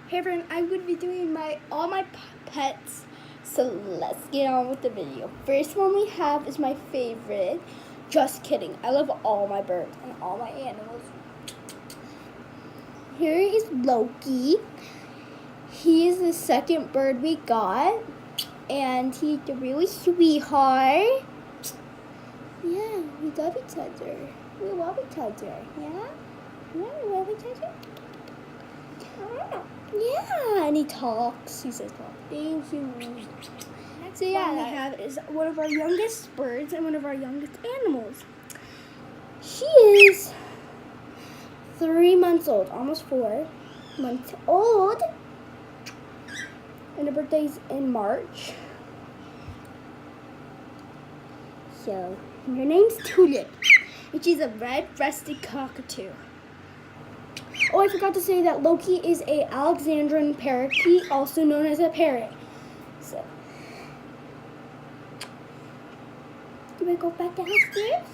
Hey everyone, I'm going to be doing all my pets, so let's get on with the video. First one we have is my favorite. Just kidding, I love all my birds and all my animals. Here is Loki. He is the second bird we got, and he's a really sweetheart. Yeah, we love each other. We love each other, yeah? Yeah, we love each other. Yeah, and he talks. He says, well, thank you. So yeah, we have is one of our youngest birds and one of our youngest animals. She is 3 months old, almost 4 months old. And her birthday's in March. So, her name's Tulip. And she's a red-breasted cockatoo. Oh, I forgot to say that Loki is a Alexandrian parakeet, also known as a parrot. So, do I go back downstairs?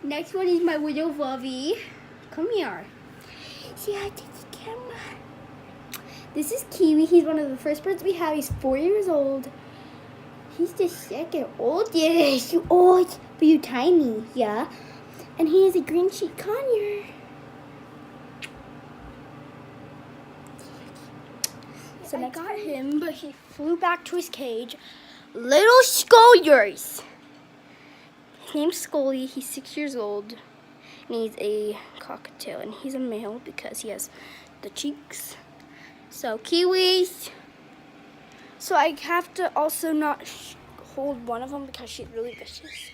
Next one is my widow Lovey. Come here. See how I take the camera. This is Kiwi. He's one of the first birds we have. He's 4 years old. He's the second oldest. You old, but you tiny, yeah. And he is a green cheek conure. So I got him, but he flew back to his cage. Little Scolders. His name's Scully. He's 6 years old. And he's a cockatiel. And he's a male because he has the cheeks. So, Kiwis. So I have to also not hold one of them because she's really vicious.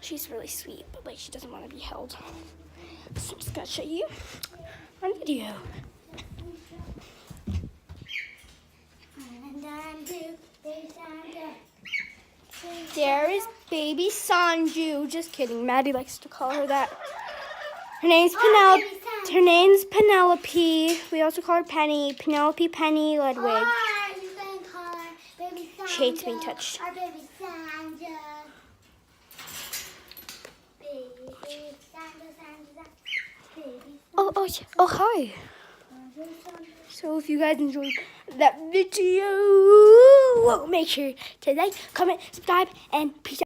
She's really sweet, but like she doesn't want to be held. So I'm just going to show you on video. There is baby Sanju. Just kidding. Maddie likes to call her that. Her name's Penelope. Her name's Penelope. We also call her Penny. Penelope Penny Ludwig. She hates being touched. Oh, hi. So if you guys enjoyed that video, make sure to like, comment, subscribe, and peace out.